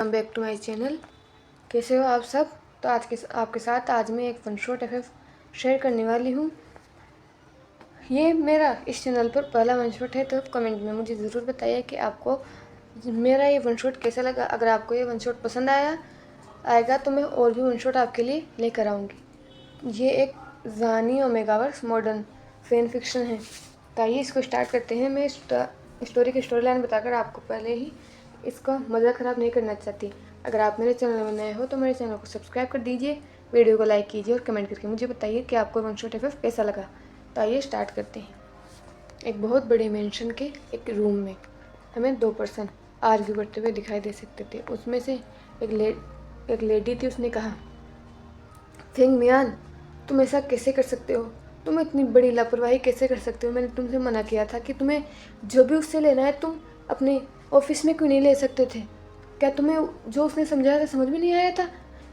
Welcome back to my channel. कैसे हो आप सब। तो आपके साथ आज मैं एक वन शॉट एफएफ शेयर करने वाली हूँ। ये मेरा इस चैनल पर पहला वन शॉट है, तो आप कमेंट में मुझे ज़रूर बताइए कि आपको मेरा ये वन शॉट कैसा लगा। अगर आपको ये वन शॉट पसंद आएगा तो मैं और भी वन शॉट आपके लिए लेकर आऊँगी। ये एक ज़ानी ओमेगावर्स मॉडर्न फैन फिक्शन है। तो आइए इसको स्टार्ट करते हैं। मैं स्टोरी की स्टोरी लाइन बताकर आपको पहले ही इसका मज़ा ख़राब नहीं करना चाहती। अगर आप मेरे चैनल में नए हो तो मेरे चैनल को सब्सक्राइब कर दीजिए, वीडियो को लाइक कीजिए और कमेंट करके मुझे बताइए कि आपको वन शॉट एफएफ कैसा लगा। तो आइए स्टार्ट करते हैं। एक बहुत बड़े मेंशन के एक रूम में हमें दो पर्सन आर्ग्यू करते हुए दिखाई दे सकते थे। उसमें से एक लेडी थी। उसने कहा, फेंग मियान, तुम ऐसा कैसे कर सकते हो? तुम इतनी बड़ी लापरवाही कैसे कर सकते हो? मैंने तुमसे मना किया था कि तुम्हें जो भी उससे लेना है तुम अपने ऑफिस में क्यों नहीं ले सकते थे? क्या तुम्हें जो उसने समझाया था समझ में नहीं आया था?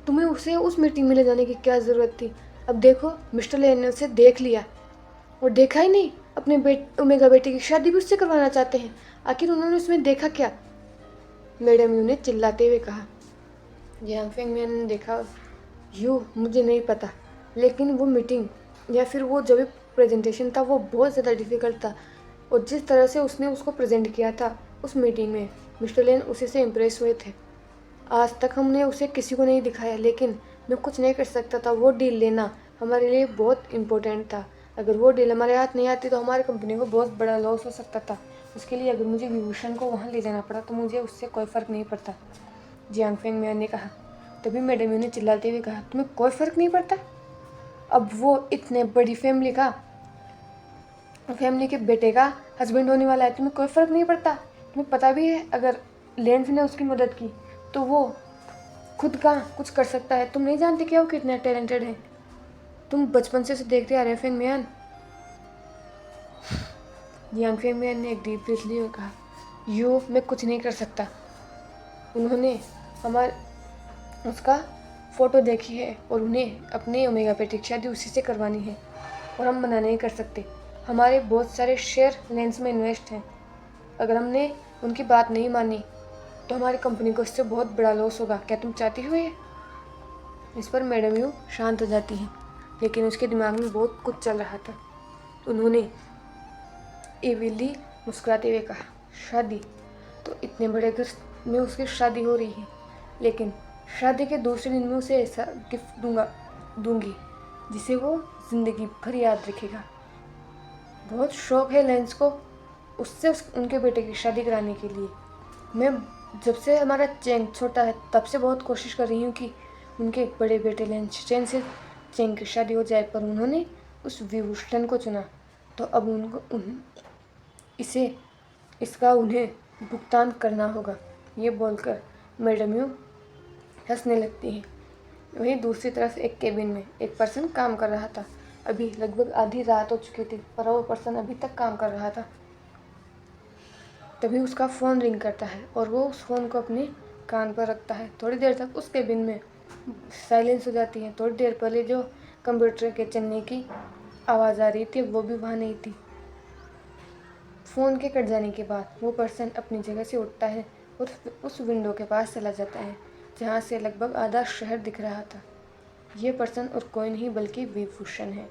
तुम्हें उसे उस मीटिंग में ले जाने की क्या ज़रूरत थी? अब देखो, मिस्टर लेन ने उसे देख लिया और देखा ही नहीं, अपने ओमेगा बेटे की शादी भी उससे करवाना चाहते हैं। आखिर उन्होंने उसमें देखा क्या? मैडम यू ने चिल्लाते हुए कहा। जियांग फेंग मियान ने देखा, मुझे नहीं पता, लेकिन वो मीटिंग या फिर वो जो भी प्रेजेंटेशन था वो बहुत ज़्यादा डिफ़िकल्ट था। और जिस तरह से उसने उसको प्रेजेंट किया था उस मीटिंग में, मिस्टर लेन उसी से इम्प्रेस हुए थे। आज तक हमने उसे किसी को नहीं दिखाया, लेकिन मैं कुछ नहीं कर सकता था। वो डील लेना हमारे लिए बहुत इम्पोर्टेंट था। अगर वो डील हमारे हाथ नहीं आती तो हमारी कंपनी को बहुत बड़ा लॉस हो सकता था। उसके लिए अगर मुझे विभूषण को वहाँ ले जाना पड़ा तो मुझे उससे कोई फ़र्क नहीं पड़ता, जियांग फेंग मियान ने कहा। तभी मैडम यू ने चिल्लाते हुए कहा, तुम्हें कोई फ़र्क नहीं पड़ता? अब वो इतने बड़ी फैमिली के बेटे का हस्बैंड होने वाला है, तुम्हें कोई फ़र्क नहीं पड़ता? तुम्हें पता भी है अगर लेंस ने उसकी मदद की तो वो खुद का कुछ कर सकता है। तुम नहीं जानते क्या वो कितना टैलेंटेड है? तुम बचपन से उसे देखते आ रहे हो फेंग मियान। जियांग फेंग मियान ने एक डीप ब्रीथ ली और कहा, मैं कुछ नहीं कर सकता। उन्होंने उसका फ़ोटो देखी है और उन्हें अपने ओमेगा बेटे की शादी उसी से करवानी है और हम मना नहीं कर सकते। हमारे बहुत सारे शेयर लेंस में इन्वेस्ट हैं। अगर हमने उनकी बात नहीं मानी तो हमारी कंपनी को इससे बहुत बड़ा लॉस होगा। क्या तुम चाहती हो ये? इस पर मैडम यू शांत हो जाती हैं, लेकिन उसके दिमाग में बहुत कुछ चल रहा था। उन्होंने एविली मुस्कुराते हुए कहा, शादी? तो इतने बड़े घर में उसकी शादी हो रही है, लेकिन शादी के दूसरे दिन में उसे ऐसा गिफ्ट दूंगी जिसे वो ज़िंदगी भर याद रखेगा। बहुत शौक है लेंस को उससे उनके बेटे की शादी कराने के लिए। मैं जब से हमारा चेंग छोटा है तब से बहुत कोशिश कर रही हूँ कि उनके बड़े बेटे लेंस चेंग से चेंग की शादी हो जाए, पर उन्होंने उस विभूषण को चुना। तो अब इसका उन्हें भुगतान करना होगा। ये बोलकर मैडम यू हंसने लगती है। वहीं दूसरी तरफ एक केबिन में एक पर्सन काम कर रहा था। अभी लगभग आधी रात हो चुकी थी, पर वो पर्सन अभी तक काम कर रहा था। तभी उसका फ़ोन रिंग करता है और वो उस फ़ोन को अपने कान पर रखता है। थोड़ी देर तक उस केबिन में साइलेंस हो जाती है। थोड़ी देर पहले जो कंप्यूटर के चलने की आवाज़ आ रही थी वो भी वहाँ नहीं थी। फ़ोन के कट जाने के बाद वो पर्सन अपनी जगह से उठता है और उस विंडो के पास चला जाता है जहाँ से लगभग आधा शहर दिख रहा था। ये पर्सन और कोई नहीं बल्कि विभूषण है,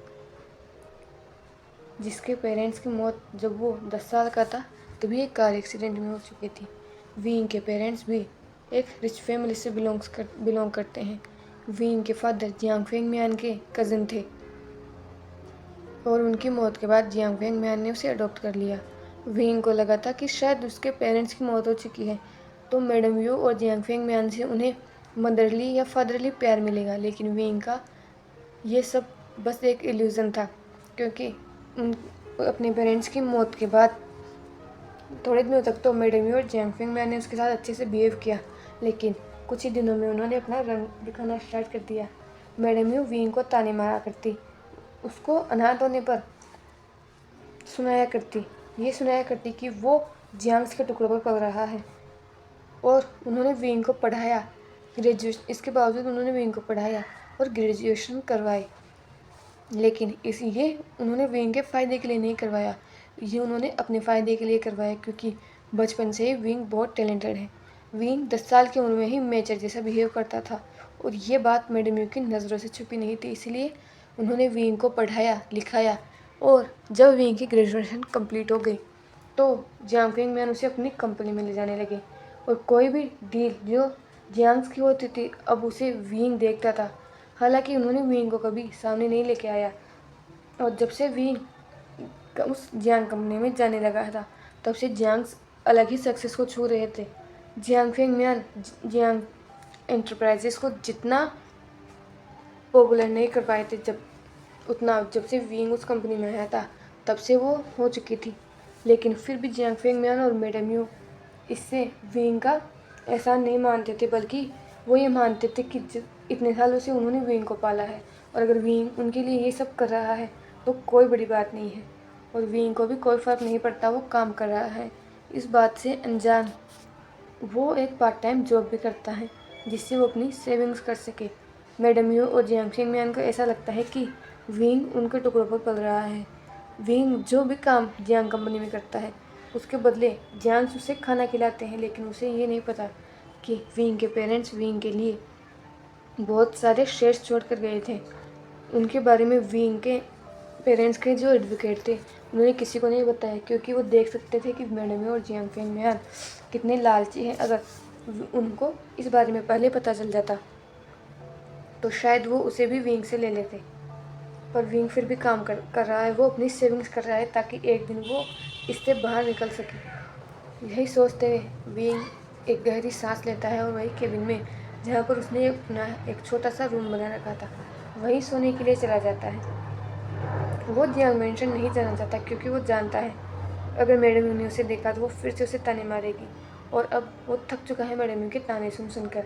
जिसके पेरेंट्स की मौत जब वो 10 साल का था तभी एक कार एक्सीडेंट में हो चुकी थी। वीइंग के पेरेंट्स भी एक रिच फैमिली से बिलोंग करते हैं। वीइंग के फादर जियांग फेंग मियान के कज़न थे और उनकी मौत के बाद जियांग फेंग मियान ने उसे अडॉप्ट कर लिया। वीइंग को लगा था कि शायद उसके पेरेंट्स की मौत हो चुकी है तो मैडम यू और जियांग फेंग मियान से उन्हें मदरली या फादरली प्यार मिलेगा, लेकिन वीइंग का ये सब बस एक इल्यूज़न था, क्योंकि अपने पेरेंट्स की मौत के बाद थोड़े दिनों तक तो मैडम यू और जियांग फेंग मियान ने उसके साथ अच्छे से बिहेव किया, लेकिन कुछ ही दिनों में उन्होंने अपना रंग दिखाना स्टार्ट कर दिया। मैडम यू वीइंग को ताने मारा करती, उसको अनाथ होने पर सुनाया करती कि वो जियांग्स के टुकड़ों पर पल रहा है। और उन्होंने वीइंग को पढ़ाया इसके बावजूद उन्होंने वीइंग को पढ़ाया और ग्रेजुएशन करवाई, लेकिन ये उन्होंने वीइंग के फ़ायदे के लिए नहीं करवाया। ये उन्होंने अपने फ़ायदे के लिए करवाया, क्योंकि बचपन से ही वीइंग बहुत टैलेंटेड है। विंग 10 साल की उम्र में ही मेजर जैसा बिहेव करता था और ये बात मैडम यू की नज़रों से छुपी नहीं थी। इसलिए उन्होंने विंग को पढ़ाया लिखाया और जब विंग की ग्रेजुएशन कंप्लीट हो गई तो जियांग फेंगमियान उसे अपनी कंपनी में ले जाने लगे और कोई भी डील जो जियांग की होती थी अब उसे विंग देखता था। हालांकि उन्होंने विंग को कभी सामने नहीं लेके आया और जब से विंग उस जियांग कंपनी में जाने लगा था तब से जियांग अलग ही सक्सेस को छू रहे थे। जियांग फेंगमियान जियांग एंटरप्राइजेस को जितना पॉपुलर नहीं कर पाए थे जब से विंग उस कंपनी में आया था तब से वो हो चुकी थी। लेकिन फिर भी जियांग फेंगमियान और मैडम यू इससे विंग का एहसान नहीं मानते थे, बल्कि वो ये मानते थे कि इतने सालों से उन्होंने विंग को पाला है और अगर विंग उनके लिए ये सब कर रहा है तो कोई बड़ी बात नहीं है और विंग को भी कोई फ़र्क नहीं पड़ता वो काम कर रहा है। इस बात से अनजान वो एक पार्ट टाइम जॉब भी करता है जिससे वो अपनी सेविंग्स कर सके। मैडम यू और जियांग फेंगमियान को ऐसा लगता है कि विंग उनके टुकड़ों पर पल रहा है। विंग जो भी काम जियांग कंपनी में करता है उसके बदले जियांग उसे खाना खिलाते हैं, लेकिन उसे ये नहीं पता कि विंग के पेरेंट्स विंग के लिए बहुत सारे शेयर्स छोड़ कर गए थे। उनके बारे में विंग के पेरेंट्स के जो एडवोकेट थे उन्होंने किसी को नहीं बताया क्योंकि वो देख सकते थे कि मैडम यू और जियांग फेंगमियान कितने लालची हैं। अगर उनको इस बारे में पहले पता चल जाता तो शायद वो उसे भी विंग से ले लेते, पर विंग फिर भी काम कर रहा है। वो अपनी सेविंग्स कर रहा है ताकि एक दिन वो इससे बाहर निकल सके। यही सोचते हुए विंग एक गहरी सांस लेता है और वही केबिन में जहाँ पर उसने अपना एक छोटा सा रूम बना रखा था वहीं सोने के लिए चला जाता है। वो जियांग मेंशन नहीं जाना चाहता क्योंकि वो जानता है अगर मैडम यू ने उसे देखा तो वो फिर से उसे ताने मारेगी और अब वो थक चुका है मैडम यू के ताने सुन सुनकर।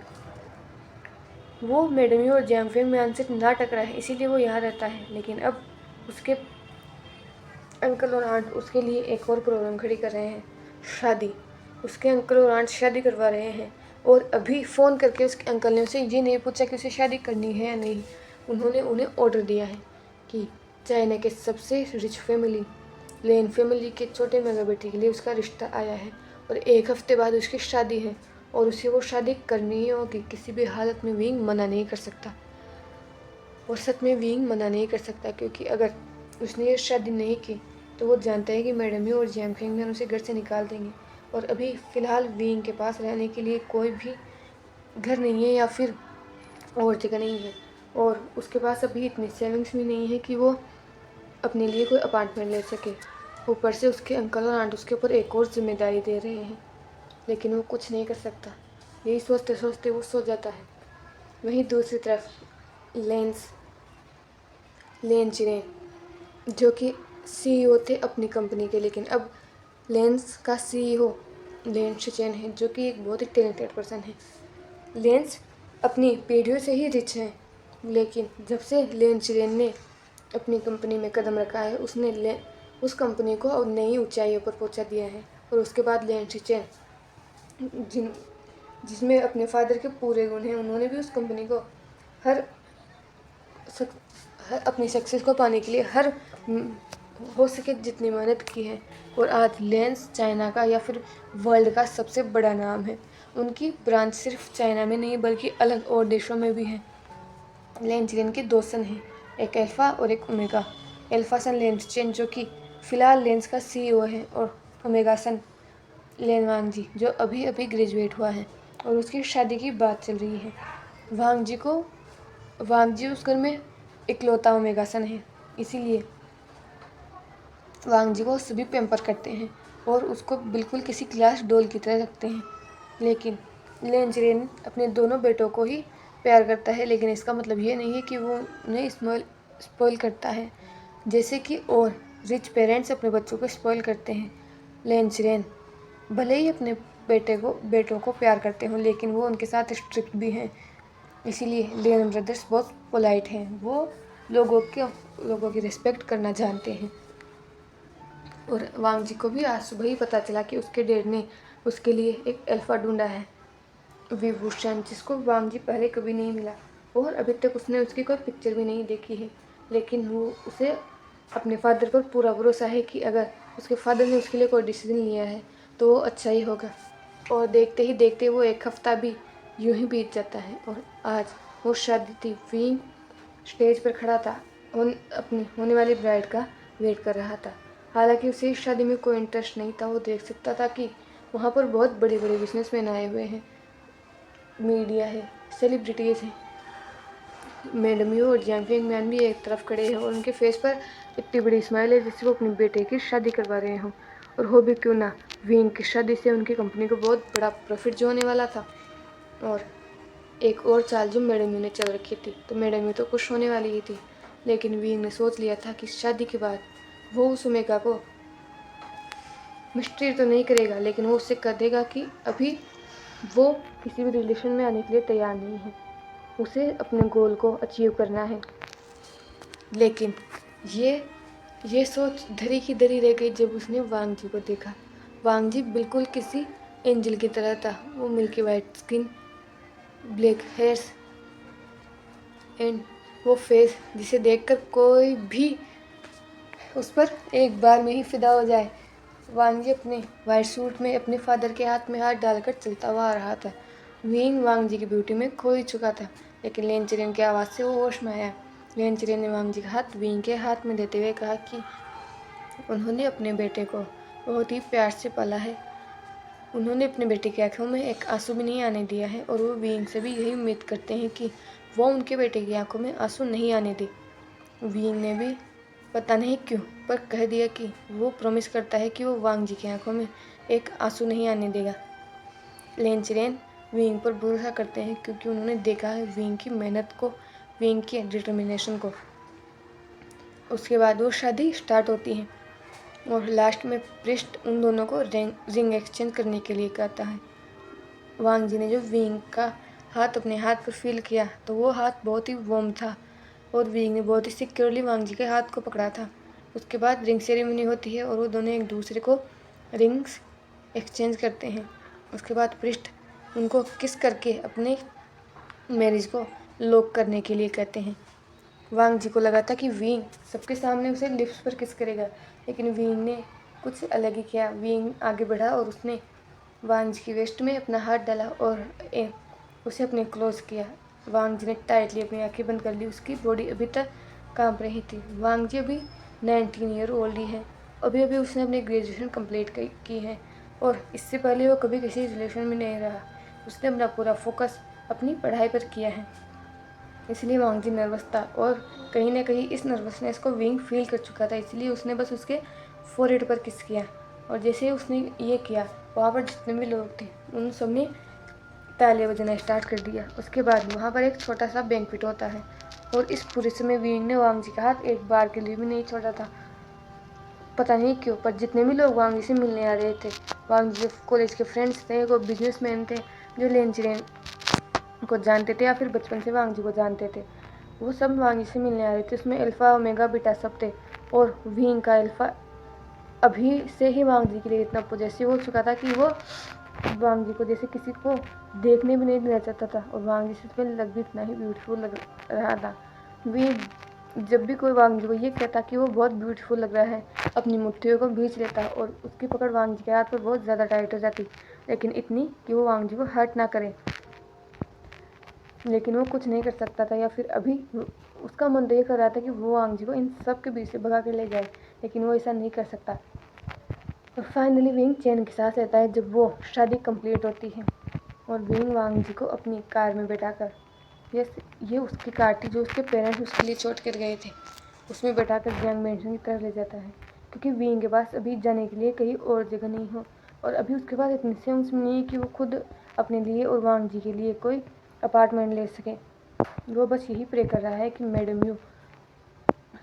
वो मैडम यू और जियांग फेंगमियान से ना टकरा है इसीलिए वो यहाँ रहता है, लेकिन अब उसके अंकल और आंट उसके लिए एक और प्रॉब्लम खड़ी कर रहे हैं, शादी। उसके अंकल और आंट शादी करवा रहे हैं और अभी फ़ोन करके उसके अंकल ने उसे ये नहीं पूछा कि उसे शादी करनी है या नहीं। उन्होंने उन्हें ऑर्डर दिया है कि चाइना के सबसे रिच फैमिली लेन फैमिली के छोटे मेगा बेटे के लिए उसका रिश्ता आया है और 1 हफ्ते बाद उसकी शादी है और उसे वो शादी करनी ही होगी। किसी भी हालत में विंग मना नहीं कर सकता और सच में विंग मना नहीं कर सकता क्योंकि अगर उसने ये शादी नहीं की तो वो जानता है कि मैडम यू और जियांग फेंगमियान उसे घर से निकाल देंगे और अभी फ़िलहाल विंग के पास रहने के लिए कोई भी घर नहीं है या फिर और जगह नहीं है और उसके पास अभी इतनी सेविंग्स भी नहीं है कि वो अपने लिए कोई अपार्टमेंट ले सके। ऊपर से उसके अंकल और आंट उसके ऊपर एक और जिम्मेदारी दे रहे हैं, लेकिन वो कुछ नहीं कर सकता। यही सोचते सोचते वो सो जाता है। वहीं दूसरी तरफ लेन चिरेन जो कि सीईओ थे अपनी कंपनी के, लेकिन अब लेंस का सीईओ लेन शिचेन है जो कि एक बहुत ही टैलेंटेड पर्सन है। लेंस अपनी पीढ़ियों से ही रिच हैं, लेकिन जब से लेन चिरेन ने अपनी कंपनी में कदम रखा है उसने उस कंपनी को नई ऊंचाइयों पर पहुंचा दिया है। और उसके बाद लेन शिचेन जिसमें अपने फादर के पूरे गुण हैं, उन्होंने भी उस कंपनी को हर अपनी सक्सेस को पाने के लिए हर हो सके जितनी मेहनत की है और आज लेंस चाइना का या फिर वर्ल्ड का सबसे बड़ा नाम है। उनकी ब्रांच सिर्फ चाइना में नहीं बल्कि अलग और देशों में भी है। लेन चिरेन के 2 सन हैं, एक अल्फ़ा और एक ओमेगा। अल्फ़ा सन लेन चिरेन जो कि फ़िलहाल लेंस का सीईओ है और ओमेगा सन लेन वांग जी जो अभी अभी ग्रेजुएट हुआ है और उसकी शादी की बात चल रही है। वांग जी उस घर में इकलौता ओमेगा सन है, इसीलिए वांग जी को सभी पैम्पर करते हैं और उसको बिल्कुल किसी क्लास डॉल की तरह रखते हैं। लेकिन लेन चिरेन अपने दोनों बेटों को ही प्यार करता है, लेकिन इसका मतलब ये नहीं है कि वो उन्हें स्पॉइल करता है जैसे कि और रिच पेरेंट्स अपने बच्चों को स्पॉइल करते हैं। लेन चिरेन भले ही अपने बेटों को प्यार करते हों, लेकिन वो उनके साथ स्ट्रिक्ट भी हैं। इसीलिए लेन ब्रदर्स बहुत पोलाइट हैं, वो लोगों की रिस्पेक्ट करना जानते हैं। और वांग जी को भी आज सुबह ही पता चला कि उसके डैड ने उसके लिए एक अल्फ़ा ढूंढा है, विभूषण, जिसको वांग जी पहले कभी नहीं मिला और अभी तक उसने उसकी कोई पिक्चर भी नहीं देखी है। लेकिन वो उसे अपने फादर पर पूरा भरोसा है कि अगर उसके फादर ने उसके लिए कोई डिसीजन लिया है तो वो अच्छा ही होगा। और देखते ही देखते वो एक हफ्ता भी यूं ही बीत जाता है। और आज वो शादी थी। विंग स्टेज पर खड़ा था, अपनी होने वाली ब्राइड का वेट कर रहा था। हालांकि उसे इस शादी में कोई इंटरेस्ट नहीं था। वो देख सकता था कि वहाँ पर बहुत बड़े बड़े बिजनेसमैन आए हुए हैं, मीडिया है, सेलिब्रिटीज़ हैं। मैडम यू और जियांग मैन भी एक तरफ खड़े हैं और उनके फेस पर इतनी बड़ी स्माइल है जैसे वो अपने बेटे की शादी करवा रहे हों। और हो भी क्यों ना, विंग की शादी से उनकी कंपनी को बहुत बड़ा प्रॉफिट जो होने वाला था। और एक और चाल जो मैडम यू ने चल रखी थी, तो मैडम यू तो खुश होने वाली ही थी, लेकिन विंग ने सोच लिया था कि शादी के बाद वो उस ओमेगा को मिस्ट्री तो नहीं करेगा, लेकिन वो उससे कह देगा कि अभी वो किसी भी रिलेशन में आने के लिए तैयार नहीं है, उसे अपने गोल को अचीव करना है। लेकिन ये सोच धरी की धरी रह गई जब उसने वांग जी को देखा। वांग जी बिल्कुल किसी एंजल की तरह था। वो milky white skin, black hairs and वो फेस जिसे देखकर कोई भी उस पर एक बार में ही फिदा हो जाए। वांग जी अपने वाइट सूट में अपने फादर के हाथ में हाथ डालकर चलता हुआ आ रहा था। विंग वांग जी की ब्यूटी में खो ही चुका था, लेकिन लेन चिरेन की आवाज़ से वो होश में आया। लेन चिरेन ने वांग जी का हाथ विंग के हाथ में देते हुए कहा कि उन्होंने अपने बेटे को बहुत ही प्यार से पाला है। उन्होंने अपने बेटे की आंखों में एक आंसू भी नहीं आने दिया है और वो विंग से भी यही उम्मीद करते हैं कि वो उनके बेटे की आंखों में आंसू नहीं आने दे। विंग ने भी पता नहीं क्यों पर कह दिया कि वो प्रॉमिस करता है कि वो वांग जी की आंखों में एक आंसू नहीं आने देगा। लेन चिरेन विंग पर भरोसा करते हैं क्योंकि उन्होंने देखा है विंग की मेहनत को, विंग की डिटर्मिनेशन को। उसके बाद वो शादी स्टार्ट होती है और लास्ट में प्रिस्ट उन दोनों को रिंग एक्सचेंज करने के लिए कहता है। वांग जी ने जो विंग का हाथ अपने हाथ पर फील किया तो वो हाथ बहुत ही वार्म था और विंग ने बहुत ही सिक्योरली वांग जी के हाथ को पकड़ा था। उसके बाद रिंग सेरेमनी होती है और वो दोनों एक दूसरे को रिंग्स एक्सचेंज करते हैं। उसके बाद प्रिस्ट उनको किस करके अपने मैरिज को लॉक करने के लिए कहते हैं। वांग जी को लगा था कि विंग सबके सामने उसे लिप्स पर किस करेगा, लेकिन विंग ने कुछ अलग ही किया। विंग आगे बढ़ा और उसने वांग जी की वेस्ट में अपना हाथ डाला और उसे अपने क्लोज किया। वांग जी ने टाइटली अपनी आंखें बंद कर ली। उसकी बॉडी अभी तक कांप रही थी। वांग जी अभी 19 ईयर ओल्ड ही है। अभी अभी उसने अपनी ग्रेजुएशन कंप्लीट की है और इससे पहले वो कभी किसी रिलेशन में नहीं रहा। उसने अपना पूरा फोकस अपनी पढ़ाई पर किया है, इसलिए वांग जी नर्वस था और कहीं ना कहीं इस नर्वसनेस को विंग फील कर चुका था। इसलिए उसने बस उसके फोरहेड पर किस किया और जैसे ही उसने ये किया वहाँ पर जितने भी लोग थे उन सब ने तालियां बजाना स्टार्ट कर दिया। उसके बाद वहाँ पर एक छोटा सा बैंक्वेट होता है और इस पूरे समय विंग ने वांग जी का हाथ एक बार के लिए भी नहीं छोड़ा था। पता नहीं क्यों, पर जितने भी लोग वांग जी से मिलने आ रहे थे, वांग जी कॉलेज के फ्रेंड्स थे, वो बिजनेसमैन थे जो लेन चिरेन को जानते थे या फिर बचपन से वांग जी को जानते थे, वो सब वांग जी से मिलने आ रहे थे। उसमें अल्फ़ा ओमेगा बीटा सब थे और विंग का अल्फ़ा अभी से ही वांग जी के लिए इतना पॉजेसिव हो चुका था कि वो वांग जी को जैसे किसी को देखने भी नहीं देना चाहता था और वांग जी से लग भी इतना ही ब्यूटीफुल लग रहा था। जब भी कोई वांग जी को ये कहता कि वो बहुत ब्यूटीफुल लग रहा है, अपनी मुट्ठियों को भींच लेता और उसकी पकड़ वांग जी के हाथ पर बहुत ज़्यादा टाइट हो जाती, लेकिन इतनी कि वो वांग जी को हर्ट ना करे। लेकिन वो कुछ नहीं कर सकता था, या फिर अभी उसका मन तो ये कर रहा था कि वो वांग जी को इन सब के बीच से भगा के ले जाए, लेकिन वो ऐसा नहीं कर सकता। और फाइनली विंग चैन के साथ रहता है जब वो शादी कंप्लीट होती है और विंग वांग जी को अपनी कार में बैठाकर, ये उसकी कार थी जो उसके पेरेंट्स उसके लिए छोड़ कर गए थे, उसमें बैठाकर जियांग मैंशन की तरफ ले जाता है क्योंकि विंग के पास अभी जाने के लिए कहीं और जगह नहीं हो और अभी उसके पास इतनी सेंस नहीं है कि वो खुद अपने लिए और वांग जी के लिए कोई अपार्टमेंट ले सके। वो बस यही प्रे कर रहा है कि मैडम यू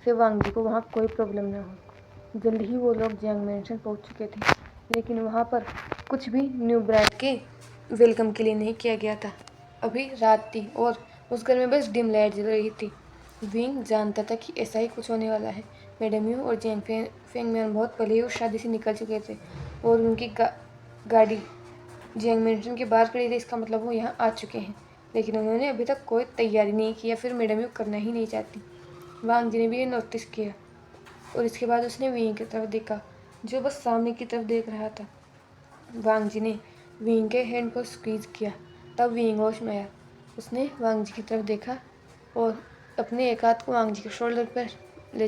से वांग जी को वहाँ कोई प्रॉब्लम ना हो। जल्द ही वो लोग जियांग मैंशन पहुँच चुके थे, लेकिन वहाँ पर कुछ भी न्यू ब्राइड के वेलकम के लिए नहीं किया गया था। अभी रात थी और उस घर में बस डिम लाइट जल रही थी। विंग जानता था कि ऐसा ही कुछ होने वाला है। मैडम यू और जियांग फेंगमैन बहुत पहले ही उस शादी से निकल चुके थे और उनकी गाड़ी जियांग मैंशन के बाहर खड़ी थी। इसका मतलब वो यहाँ आ चुके हैं, लेकिन उन्होंने अभी तक कोई तैयारी नहीं की या फिर मैडम यू करना ही नहीं चाहती। वांग जी ने भी ये नोटिस किया और इसके बाद उसने विंग की तरफ देखा जो बस सामने की तरफ देख रहा था। वांग जी ने विंग के हैंड को स्क्वीज किया। तब विंग होश में आया। उसने वांग जी की तरफ देखा और अपने एक हाथ को वांग जी के शोल्डर पर ले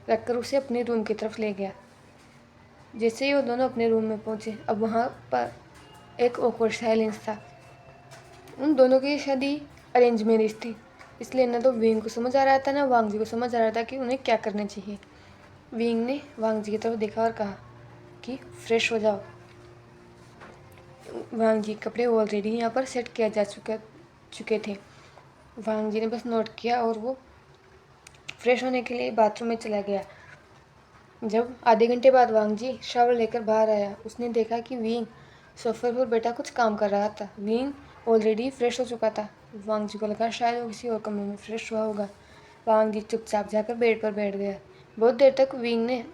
रखकर उसे अपने रूम की तरफ ले गया। जैसे ही वो दोनों अपने रूम में पहुंचे, अब वहाँ पर एक ऑकवर्ड साइलेंस था। उन दोनों की शादी अरेंज मैरिज थी, इसलिए न तो विंग को समझ आ रहा था, न वांग जी को समझ आ रहा था कि उन्हें क्या करना चाहिए। विंग ने वांग जी की तरफ देखा और कहा कि फ्रेश हो जाओ। वांग जी कपड़े ऑलरेडी यहाँ पर सेट किया जा चुके थे। वांग जी ने बस नोट किया और वो फ्रेश होने के लिए बाथरूम में चला गया। जब आधे घंटे बाद वांग जी शावर लेकर बाहर आया, उसने देखा कि विंग सोफे पर बैठा कुछ काम कर रहा था। विंग ऑलरेडी फ्रेश हो चुका था। वांग जी को लगा शायद वो किसी और कमरे में फ्रेश हुआ होगा। वांग जी चुपचाप जाकर बेड पर बैठ गया। बहुत देर तक विंग ने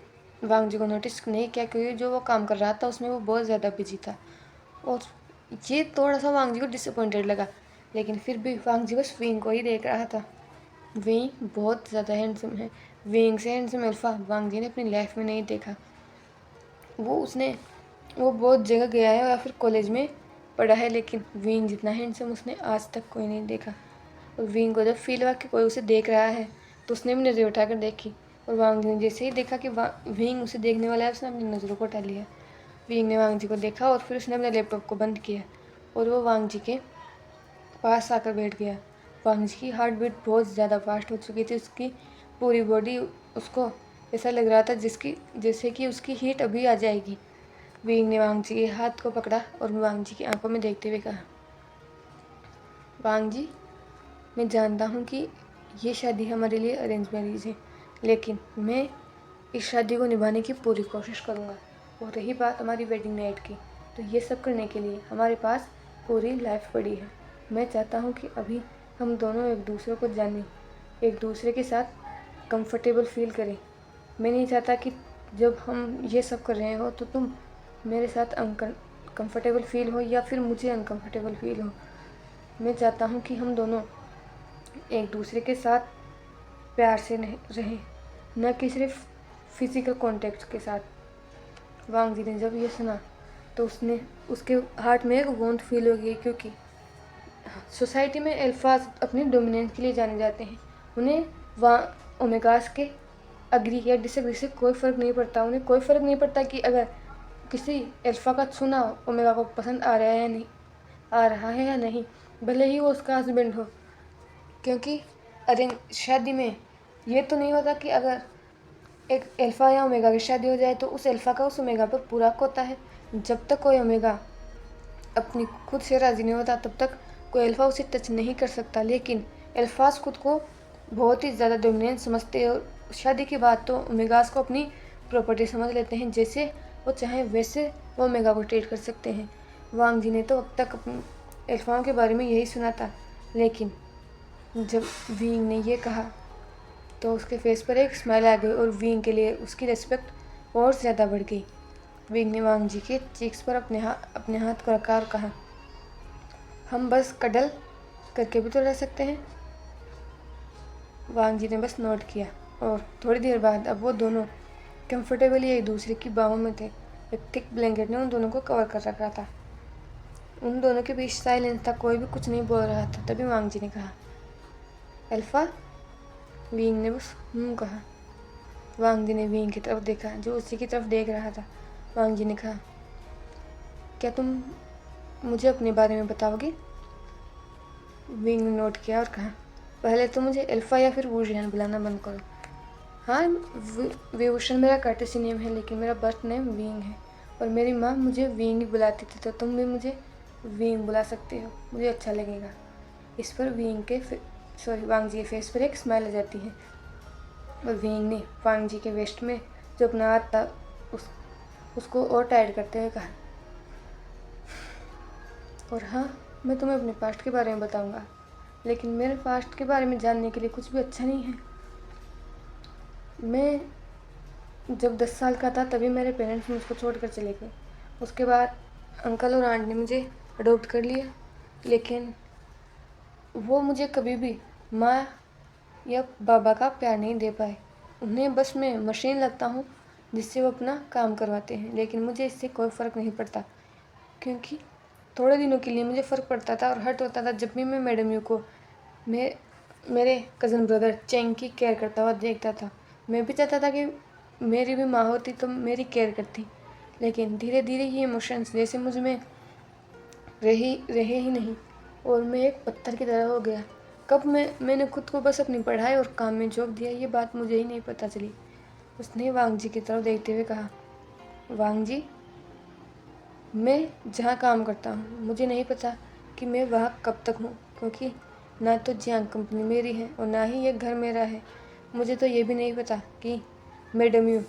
वांग जी को नोटिस नहीं किया, क्योंकि जो वो काम कर रहा था उसमें वो बहुत ज़्यादा बिजी था और ये थोड़ा सा वांग जी को डिसअपॉइंटेड लगा। लेकिन फिर भी वांग जी बस विंग को ही देख रहा था। विंग बहुत ज़्यादा हैंडसम है। विंग से हैंडसम अल्फा वांग जी ने अपनी लाइफ में नहीं देखा। वो बहुत जगह गया है या फिर कॉलेज में पढ़ा है, लेकिन विंग जितना हैंडसम उसने आज तक कोई नहीं देखा। और विंग को जब फील हुआ कि कोई उसे देख रहा है, तो उसने भी नज़र उठाकर देखी और वांग जी ने जैसे ही देखा कि विंग उसे देखने वाला है, उसने अपनी नज़रों को हटा लिया। विंग ने वांग जी को देखा और फिर उसने अपने लैपटॉप को बंद किया और वो वांग जी के पास आकर बैठ गया। वांग जी की हार्ट बीट बहुत ज़्यादा फास्ट हो चुकी थी। उसकी पूरी बॉडी, उसको ऐसा लग रहा था जैसे कि उसकी हीट अभी आ जाएगी। विंग ने वांग जी के हाथ को पकड़ा और वांग जी की आंखों में देखते हुए कहा, वांग जी, मैं जानता हूँ कि ये शादी हमारे लिए अरेंज मैरिज है, लेकिन मैं इस शादी को निभाने की पूरी कोशिश करूँगा। और रही बात हमारी वेडिंग नाइट की, तो ये सब करने के लिए हमारे पास पूरी लाइफ पड़ी है। मैं चाहता हूँ कि अभी हम दोनों एक दूसरे को जानें, एक दूसरे के साथ कंफर्टेबल फील करें। मैं नहीं चाहता कि जब हम ये सब कर रहे हो तो तुम मेरे साथ कंफर्टेबल फील हो या फिर मुझे अनकंफर्टेबल फील हो। मैं चाहता हूँ कि हम दोनों एक दूसरे के साथ प्यार से रहें, न कि सिर्फ फिजिकल कॉन्टेक्ट के साथ। वांग जी ने जब ये सुना तो उसके हार्ट में एक वॉन्ट फील हो गई, क्योंकि सोसाइटी में अल्फाज अपनी डोमिनेंस के लिए जाने जाते हैं। उन्हें ओमेगास के अग्री या डिसएग्री से कोई फ़र्क नहीं पड़ता। उन्हें कोई फ़र्क नहीं पड़ता कि अगर किसी अल्फ़ा का छूना ओमेगा को पसंद आ रहा है या नहीं, भले ही वो उसका हस्बैंड हो। क्योंकि अरेंज शादी में ये तो नहीं होता कि अगर एक अल्फ़ा या ओमेगा की शादी हो जाए तो उस अल्फ़ा का उस ओमेगा पर पूरा हक होता है। जब तक कोई ओमेगा अपनी खुद से राज़ी नहीं होता, तब तक कोई अल्फ़ा उसे टच नहीं कर सकता। लेकिन अल्फ़ाज खुद को बहुत ही ज़्यादा डोमिनेंट समझते हैं और शादी के बाद तो ओमेगास को अपनी प्रॉपर्टी समझ लेते हैं। जैसे वो चाहें वैसे वो ओमेगा को ट्रीट कर सकते हैं। वांग जी ने तो अब तक अपनी अल्फ़ाओं के बारे में यही सुना था, लेकिन जब विंग ने ये कहा तो उसके फेस पर एक स्माइल आ गई और विंग के लिए उसकी रिस्पेक्ट और ज़्यादा बढ़ गई। विंग ने वांग जी के चीक्स पर अपने हाथ को रखा और कहा, हम बस कडल करके भी तो रह सकते हैं। वांग जी ने बस नोट किया और थोड़ी देर बाद अब वो दोनों कंफर्टेबली एक दूसरे की बाहों में थे। एक थिक ब्लैंकेट ने उन दोनों को कवर कर रखा था। उन दोनों के बीच साइलेंस था, कोई भी कुछ नहीं बोल रहा था। तभी वांग जी ने कहा, अल्फ़ा। विंग ने बस कहा। वांग जी ने विंग की तरफ देखा, जो उसी की तरफ देख रहा था। वांग जी ने कहा, क्या तुम मुझे अपने बारे में बताओगे? विंग ने नोट किया और कहा, पहले तो मुझे अल्फ़ा या फिर वूशियन बुलाना बंद करो। हाँ, विभूषण मेरा कर्टेसी नेम है, लेकिन मेरा बर्थ नेम विंग है और मेरी माँ मुझे विंग ही बुलाती थी, तो तुम भी मुझे विंग बुला सकते हो, मुझे अच्छा लगेगा। इस पर वांग जी के फेस पर एक स्माइल आ जाती है और विंग ने वांग जी के वेस्ट में जो अपना हाथ था उसको और टाइट करते हुए कहा, और हाँ, मैं तुम्हें अपने पास्ट के बारे में बताऊंगा, लेकिन मेरे पास्ट के बारे में जानने के लिए कुछ भी अच्छा नहीं है। मैं जब 10 साल का था तभी मेरे पेरेंट्स मुझको छोड़कर चले गए। उसके बाद अंकल और आंट ने मुझे अडॉप्ट कर लिया, लेकिन वो मुझे कभी भी माँ या बाबा का प्यार नहीं दे पाए। उन्हें बस मैं मशीन लगता हूँ जिससे वो अपना काम करवाते हैं, लेकिन मुझे इससे कोई फ़र्क नहीं पड़ता, क्योंकि थोड़े दिनों के लिए मुझे फ़र्क पड़ता था और हर्ट होता था जब भी मैं मैडम यू को मेरे कज़न ब्रदर चेंग की केयर करता हुआ देखता था। मैं भी चाहता था कि मेरी भी माँ होती तो मेरी केयर करती, लेकिन धीरे धीरे ये इमोशंस जैसे मुझ में रहे ही नहीं और मैं एक पत्थर की तरह हो गया। कब मैंने खुद को बस अपनी पढ़ाई और काम में झोंक दिया, ये बात मुझे ही नहीं पता चली। उसने वांग जी की तरफ देखते हुए कहा, वांग जी, मैं जहाँ काम करता हूँ मुझे नहीं पता कि मैं वहाँ कब तक हूँ, क्योंकि ना तो जियांग कंपनी मेरी है और ना ही ये घर मेरा है। मुझे तो ये भी नहीं पता कि मैडम यू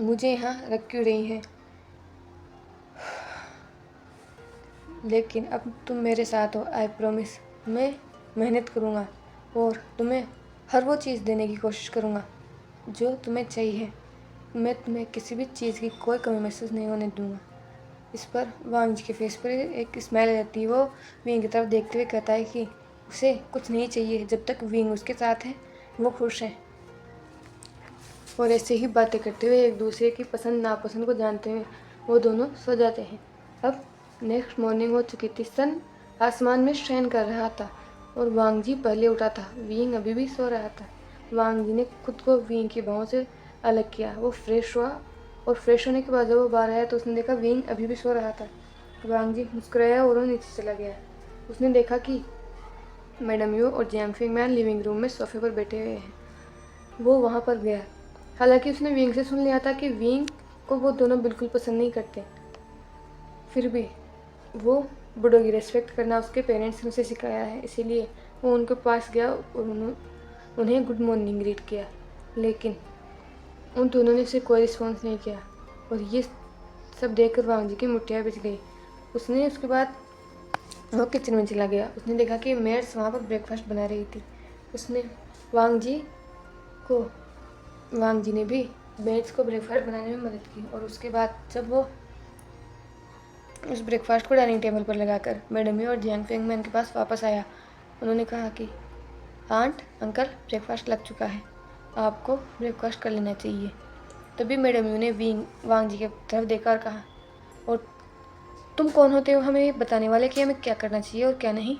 मुझे यहाँ रख क्यों रही हैं, लेकिन अब तुम मेरे साथ हो। आई प्रॉमिस मैं मेहनत करूँगा और तुम्हें हर वो चीज़ देने की कोशिश करूँगा जो तुम्हें चाहिए। मैं तुम्हें किसी भी चीज़ की कोई कमी महसूस नहीं होने दूँगा। इस पर वांग जी के फेस पर एक स्माइल आ जाती है। वो विंग की तरफ देखते हुए कहता है कि उसे कुछ नहीं चाहिए, जब तक विंग उसके साथ है वो खुश है। और ऐसे ही बातें करते हुए एक दूसरे की पसंद नापसंद को जानते हुए वो दोनों सो जाते हैं। अब नेक्स्ट मॉर्निंग हो चुकी थी। सन आसमान में शयन कर रहा था और वांग जी पहले उठा था। विंग अभी भी सो रहा था। वांग जी ने खुद को विंग की बाहों से अलग किया। वो फ्रेश हुआ और फ्रेश होने के बाद जब वो बाहर आया तो उसने देखा विंग अभी भी सो रहा था। वांग जी मुस्कुराया और वो नीचे चला गया। उसने देखा कि मैडम यू और जियांग फिंगमैन लिविंग रूम में सोफे पर बैठे हुए हैं। वो वहाँ पर गया। हालांकि उसने विंग से सुन लिया था कि विंग को वो दोनों बिल्कुल पसंद नहीं करते, फिर भी वो बड़ों की रेस्पेक्ट करना उसके पेरेंट्स ने उसे सिखाया है, इसीलिए वो उनके पास गया और उन्हें गुड मॉर्निंग ग्रीट किया। लेकिन उन दोनों ने उसे कोई रिस्पॉन्स नहीं किया और ये सब देखकर वांग जी की मुठ्ठियाँ बिछ गई। उसने उसके बाद वो किचन में चला गया। उसने देखा कि मेड्स वहाँ पर ब्रेकफास्ट बना रही थी। उसने वांग जी ने भी मेड्स को ब्रेकफास्ट बनाने में मदद की और उसके बाद जब वो उस ब्रेकफास्ट को डाइनिंग टेबल पर लगाकर मैडम यू और जियांग फिंगमैन के पास वापस आया, उन्होंने कहा कि आंट अंकल ब्रेकफास्ट लग चुका है, आपको ब्रेकफास्ट कर लेना चाहिए। तभी मैडम यू ने वांग जी की तरफ देखा और कहा, और तुम कौन होते हो हमें बताने वाले कि हमें क्या करना चाहिए और क्या नहीं।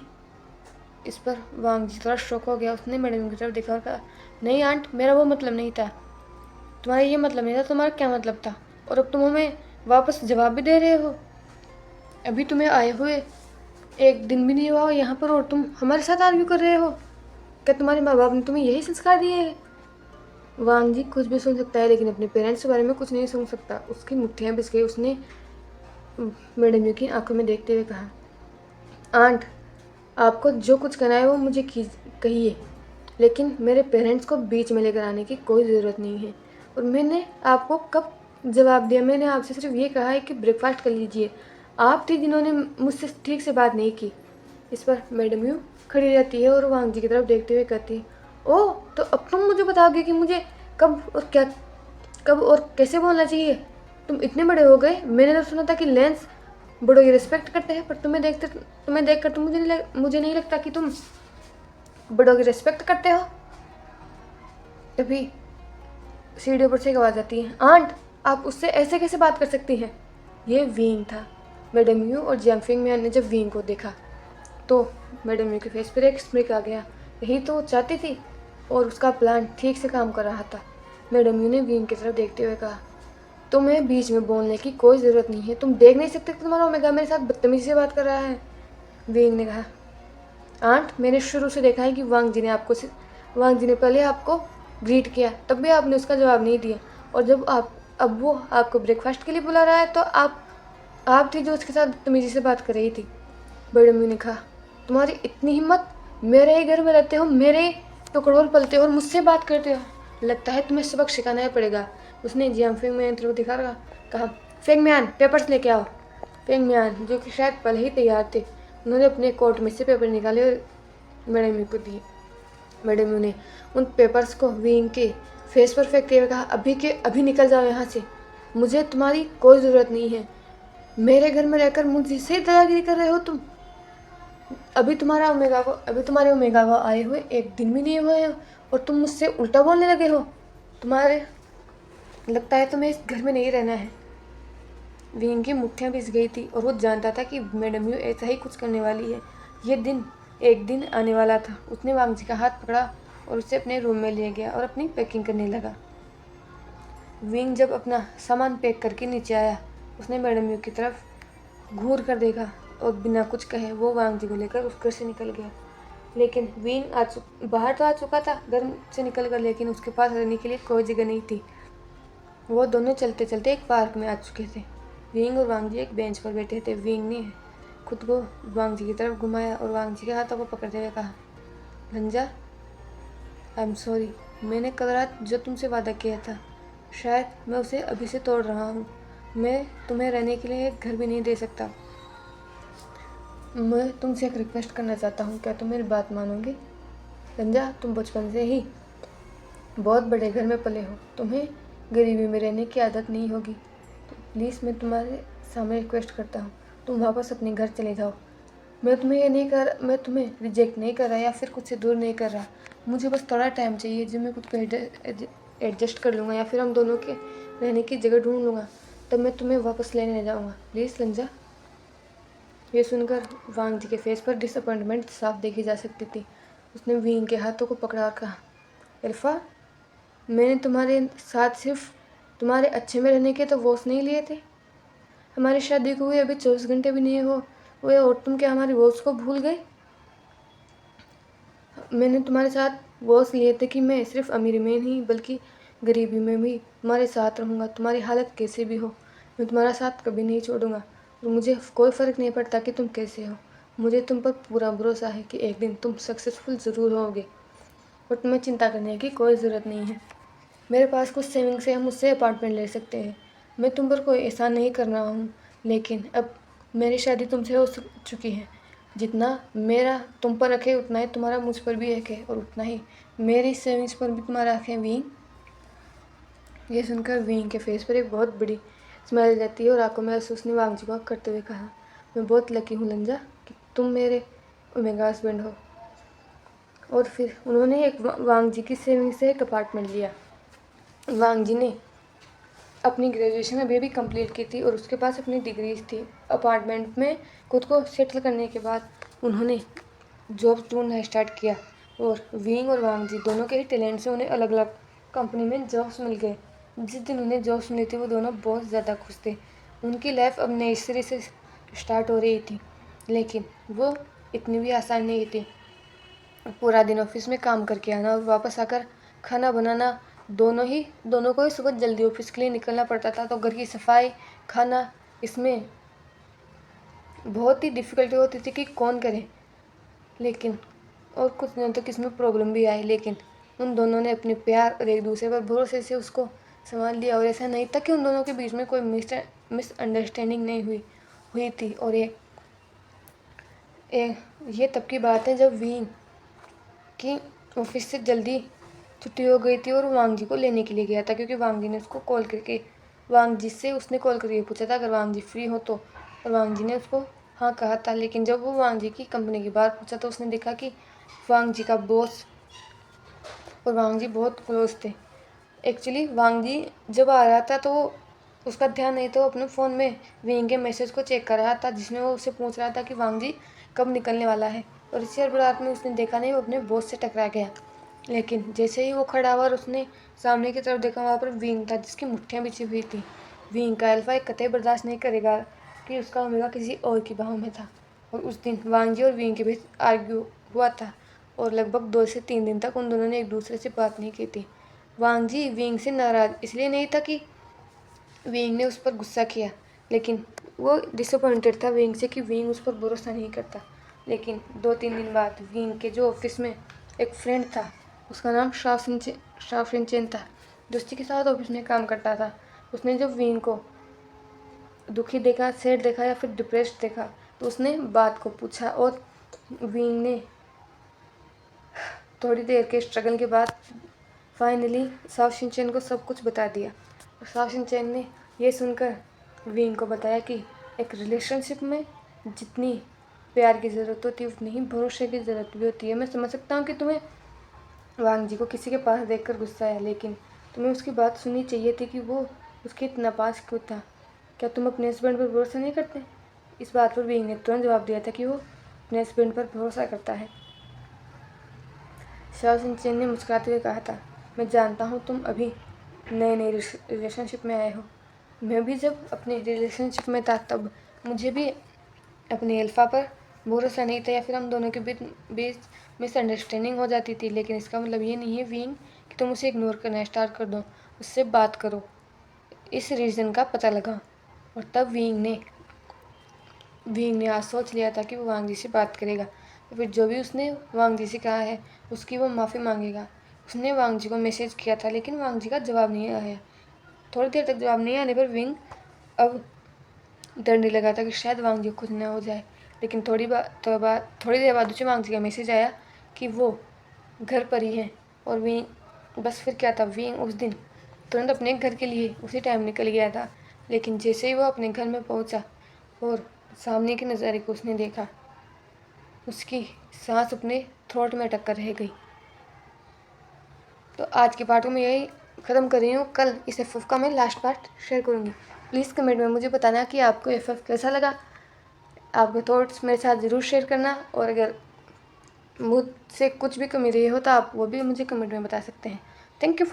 इस पर वांग जी थोड़ा शॉक हो गया। उसने मैडम यू की तरफ देखा और कहा, नहीं आंट, मेरा वो मतलब नहीं था, तुम्हारा ये मतलब नहीं था, तुम्हारा क्या मतलब था? और अब तुम हमें वापस जवाब भी दे रहे हो। अभी तुम्हें आए हुए एक दिन भी नहीं हुआ यहाँ पर और तुम हमारे साथ आर्ग्यू कर रहे हो। क्या तुम्हारे माँ बाप ने तुम्हें यही संस्कार दिए हैं? वांग जी कुछ भी सुन सकता है लेकिन अपने पेरेंट्स के बारे में कुछ नहीं सुन सकता। उसकी मुट्ठियाँ बिछ गई। उसने मैडम यू की आंखों में देखते हुए कहा, आंट, आपको जो कुछ करना है वो मुझे कहिए, लेकिन मेरे पेरेंट्स को बीच में लेकर आने की कोई ज़रूरत नहीं है। और मैंने आपको कब जवाब दिया? मैंने आपसे सिर्फ ये कहा है कि ब्रेकफास्ट कर लीजिए। आप थी जिन्होंने मुझसे ठीक से बात नहीं की। इस पर मैडम यू खड़ी रहती है और वांग जी की तरफ देखते हुए कहती है, ओह, तो अब तुम मुझे बताओगे कि मुझे कब और कैसे बोलना चाहिए? तुम इतने बड़े हो गए। मैंने तो सुना था कि लेंस बड़ों की रिस्पेक्ट करते हैं, पर तुम्हें देखकर तो मुझे नहीं लगता कि तुम बड़ों की रिस्पेक्ट करते हो। तभी सीढ़ियों पर से एक आवाज़ आती है, आंट, आप उससे ऐसे कैसे बात कर सकती हैं? ये विंग था। मैडम यू और जियांग फिंगमैन ने जब विंग को देखा तो मैडम यू के फेस पर एक स्मिक आ गया। यही तो वो चाहती थी और उसका प्लान ठीक से काम कर रहा था। मैडम यू ने विंग की तरफ देखते हुए कहा, तुम्हें बीच में बोलने की कोई ज़रूरत नहीं है। तुम देख नहीं सकते कि तुम्हारा ओमेगा मेरे साथ बदतमीजी से बात कर रहा है। विंग ने कहा, आंट, मैंने शुरू से देखा है कि वांग जी ने पहले आपको ग्रीट किया, तब भी आपने उसका जवाब नहीं दिया। और जब अब वो आपको ब्रेकफास्ट के लिए बुला रहा है तो आप थी जो उसके साथ बदतमीजी से बात कर रही थी। बड़ी अम्मी ने कहा, तुम्हारी इतनी हिम्मत, मेरे ही घर में रहते हो, मेरे टुकड़ों पलते हो और मुझसे बात करते हो। लगता है तुम्हें सबक सिखाना पड़ेगा। उसने जियांग फिंगमैन तरफ दिखा कहा, फिंगमैन, पेपर्स लेके आओ। फिंगमैन, जो कि शायद पहले ही तैयार थे, उन्होंने अपने कोट में से पेपर निकाले और मैडम यू को दिए। मैडम यू ने उन पेपर्स को विंग के फेस पर फेंकते हुए कहा, अभी के अभी निकल जाओ यहाँ से, मुझे तुम्हारी कोई ज़रूरत नहीं है। मेरे घर में रहकर मुझसे दादागिरी कर रहे हो तुम। अभी तुम्हारे ओमेगा को आए हुए एक दिन भी नहीं हुए हैं और तुम मुझसे उल्टा बोलने लगे हो। लगता है तुम्हें इस घर में नहीं रहना है। विंग की मुट्ठियाँ भिज गई थी और वो जानता था कि मैडम यू ऐसा ही कुछ करने वाली है। ये दिन एक दिन आने वाला था। उसने वांग जी का हाथ पकड़ा और उसे अपने रूम में ले गया और अपनी पैकिंग करने लगा। विंग जब अपना सामान पैक करके नीचे आया, उसने मैडम यू की तरफ घूर कर देखा और बिना कुछ कहे वो वांग जी को लेकर उस घर से निकल गया। लेकिन विंग बाहर तो आ चुका था घर से निकल कर, लेकिन उसके पास रहने के लिए कोई जगह नहीं थी। वो दोनों चलते चलते एक पार्क में आ चुके थे। विंग और वांग जी एक बेंच पर बैठे थे। विंग ने खुद को वांग जी की तरफ घुमाया और वांग जी के हाथों को पकड़ते हुए कहा, रंजा, आई एम सॉरी। मैंने कल रात जो तुमसे वादा किया था, शायद मैं उसे अभी से तोड़ रहा हूँ। मैं तुम्हें रहने के लिए एक घर भी नहीं दे सकता। मैं तुमसे एक रिक्वेस्ट करना चाहता हूँ, क्या तुम मेरी बात मानोगे? रंजा, तुम बचपन से ही बहुत बड़े घर में पले हो, तुम्हें गरीबी में रहने की आदत नहीं होगी। तो प्लीज़ मैं तुम्हारे सामने रिक्वेस्ट करता हूँ, तुम वापस अपने घर चले जाओ। मैं तुम्हें रिजेक्ट नहीं कर रहा या फिर कुछ से दूर नहीं कर रहा। मुझे बस थोड़ा टाइम चाहिए, जब मैं खुद को एडजस्ट कर लूँगा या फिर हम दोनों के रहने की जगह ढूंढ लूँगा, तब मैं तुम्हें वापस लेने जाऊँगा। प्लीज़ रंजा। ये सुनकर वांग जी के फेस पर डिसअपॉइंटमेंट साफ देखी जा सकती थी। उसने विंग के हाथों को पकड़ा और कहा, इल्फा, मैंने तुम्हारे साथ सिर्फ तुम्हारे अच्छे में रहने के तो वोट्स नहीं लिए थे। हमारी शादी को हुए अभी 24 घंटे भी नहीं हुए और तुम क्या हमारी वोट्स को भूल गए? मैंने तुम्हारे साथ वोट्स लिए थे कि मैं सिर्फ अमीरी में नहीं बल्कि गरीबी में भी तुम्हारे साथ रहूँगा। तुम्हारी हालत कैसे भी हो, मैं तुम्हारा साथ कभी नहीं छोड़ूंगा और मुझे कोई फ़र्क नहीं पड़ता कि तुम कैसे हो। मुझे तुम पर पूरा भरोसा है कि एक दिन तुम सक्सेसफुल ज़रूर होगे और तुम्हें चिंता करने की कोई ज़रूरत नहीं है। मेरे पास कुछ सेविंग से हम उससे अपार्टमेंट ले सकते हैं। मैं तुम पर कोई एहसान नहीं कर रहा हूँ, लेकिन अब मेरी शादी तुमसे हो चुकी है। जितना मेरा तुम पर हक है उतना ही तुम्हारा मुझ पर भी हक है और उतना ही मेरी सेविंग्स पर भी तुम्हारा हक है। विंग। ये सुनकर विंग के फेस पर एक बहुत बड़ी स्माइल जाती है और आंखों में आंसू उसने वांग जी को करते हुए कहा, मैं बहुत लकी हूँ लंजा कि तुम मेरे ओमेगा हस्बैंड हो। और फिर उन्होंने एक वांग जी की सेविंग से एक अपार्टमेंट लिया। वांग जी ने अपनी ग्रेजुएशन अभी भी कंप्लीट की थी और उसके पास अपनी डिग्रीज थी। अपार्टमेंट में खुद को सेटल करने के बाद उन्होंने जॉब ढूंढना स्टार्ट किया और विंग और वांग जी दोनों के ही टैलेंट से उन्हें अलग अलग कंपनी में जॉब्स मिल गए। जिस दिन उन्हें जॉब्स मिली थी वो दोनों बहुत ज़्यादा खुश थे। उनकी लाइफ अब नई सिरे से स्टार्ट हो रही थी, लेकिन वो इतनी भी आसान नहीं थी। पूरा दिन ऑफिस में काम करके आना और वापस आकर खाना बनाना, दोनों को ही सुबह जल्दी ऑफिस के लिए निकलना पड़ता था, तो घर की सफाई, खाना, इसमें बहुत ही डिफ़िकल्टी होती थी कि कौन करे। लेकिन और कुछ दिनों तक इसमें प्रॉब्लम भी आई, लेकिन उन दोनों ने अपने प्यार और एक दूसरे पर भरोसे से उसको संभाल लिया। और ऐसा नहीं था कि उन दोनों के बीच में कोई मिसअंडरस्टैंडिंग नहीं हुई थी। और ये तब की बात है जब विंग की ऑफिस से जल्दी छुट्टी हो गई थी और वांग जी को लेने के लिए गया था, क्योंकि वांग जी ने उसको कॉल करके वांग जी से उसने कॉल करके पूछा था अगर वांग जी फ्री हो तो, और वांग जी ने उसको हाँ कहा था। लेकिन जब वो वांग जी की कंपनी के बाहर पूछा तो उसने देखा कि वांग जी का बॉस और वांग जी बहुत क्लोज थे। एक्चुअली वांग जी जब आ रहा था तो उसका ध्यान नहीं था, वो अपने फ़ोन में विंग के मैसेज को चेक कर रहा था जिसमें वो उससे पूछ रहा था कि वांग जी कब निकलने वाला है। और इसी हड़बड़ाहट में उसने देखा नहीं, वो अपने बॉस से टकरा गया। लेकिन जैसे ही वो खड़ा हुआ और उसने सामने की तरफ देखा, वहाँ पर विंग था जिसकी मुट्ठियाँ बिछी हुई थी। विंग का अल्फा एक कतई बर्दाश्त नहीं करेगा कि उसका ओमेगा किसी और की बाहों में था। और उस दिन वांग जी और विंग के बीच आर्ग्यू हुआ था और लगभग 2 से 3 दिन तक उन दोनों ने एक दूसरे से बात नहीं की थी। वांग जी विंग से नाराज़ इसलिए नहीं था कि विंग ने उस पर गुस्सा किया, लेकिन वो डिसअपॉइंटेड था विंग से कि विंग उस पर भरोसा नहीं करता। लेकिन 2-3 दिन बाद विंग के जो ऑफिस में एक फ्रेंड था, उसका नाम शाओ सिन चेन था, जो उसी के साथ ऑफिस में काम करता था। उसने जब विंग को दुखी देखा, सैड देखा या फिर डिप्रेस्ड देखा, तो उसने बात को पूछा और विंग ने थोड़ी देर के स्ट्रगल के बाद फाइनली शाओ सिन चेन को सब कुछ बता दिया। और शाओ सिन चेन ने यह सुनकर विंग को बताया कि एक रिलेशनशिप में जितनी प्यार की ज़रूरत होती है उतनी ही भरोसे की ज़रूरत भी होती है। मैं समझ सकता हूँ कि तुम्हें वांग जी को किसी के पास देखकर गुस्सा आया, लेकिन तुम्हें उसकी बात सुननी चाहिए थी कि वो उसके इतना पास क्यों था। क्या तुम अपने हस्बैंड पर भरोसा नहीं करते? इस बात पर विंग ने तुरंत जवाब दिया था कि वो अपने हस्बैंड पर भरोसा करता है। शाओ शिनचैन ने मुस्कुराते हुए कहा था, मैं जानता हूँ तुम अभी नए रिलेशनशिप में आए हो। मैं भी जब अपने रिलेशनशिप में था तब मुझे भी अपने अल्फा पर भरोसा नहीं था, या फिर हम दोनों के बीच मिसअंडरस्टैंडिंग हो जाती थी। लेकिन इसका मतलब ये नहीं है विंग कि तुम उसे इग्नोर करना स्टार्ट कर दो। उससे बात करो, इस रीज़न का पता लगा। और तब विंग ने आज सोच लिया था कि वो वांग जी से बात करेगा, तो फिर जो भी उसने वांग जी से कहा है उसकी वो माफ़ी मांगेगा। उसने वांग जी को मैसेज किया था लेकिन वांग जी का जवाब नहीं आया। थोड़ी देर तक जवाब नहीं आने पर विंग अब डरने लगा था कि शायद वांग जी को कुछ ना हो जाए। लेकिन थोड़ी देर बाद उसे वांग जी का मैसेज आया कि वो घर पर ही हैं। और विंग बस फिर क्या था, विंग उस दिन तुरंत अपने घर के लिए उसी टाइम निकल गया था। लेकिन जैसे ही वो अपने घर में पहुंचा और सामने के नज़ारे को उसने देखा, उसकी सांस अपने थ्रोट में अटक कर रह गई। तो आज के पार्ट में यही ख़त्म कर रही हूँ। कल इस FF का मैं लास्ट पार्ट शेयर करूँगी। प्लीज़ कमेंट में मुझे बताना कि आपको FF कैसा लगा। आपके थॉट्स मेरे साथ ज़रूर शेयर करना, और अगर मुझसे कुछ भी कमी रही हो तो आप वो भी मुझे कमेंट में बता सकते हैं। Thank you.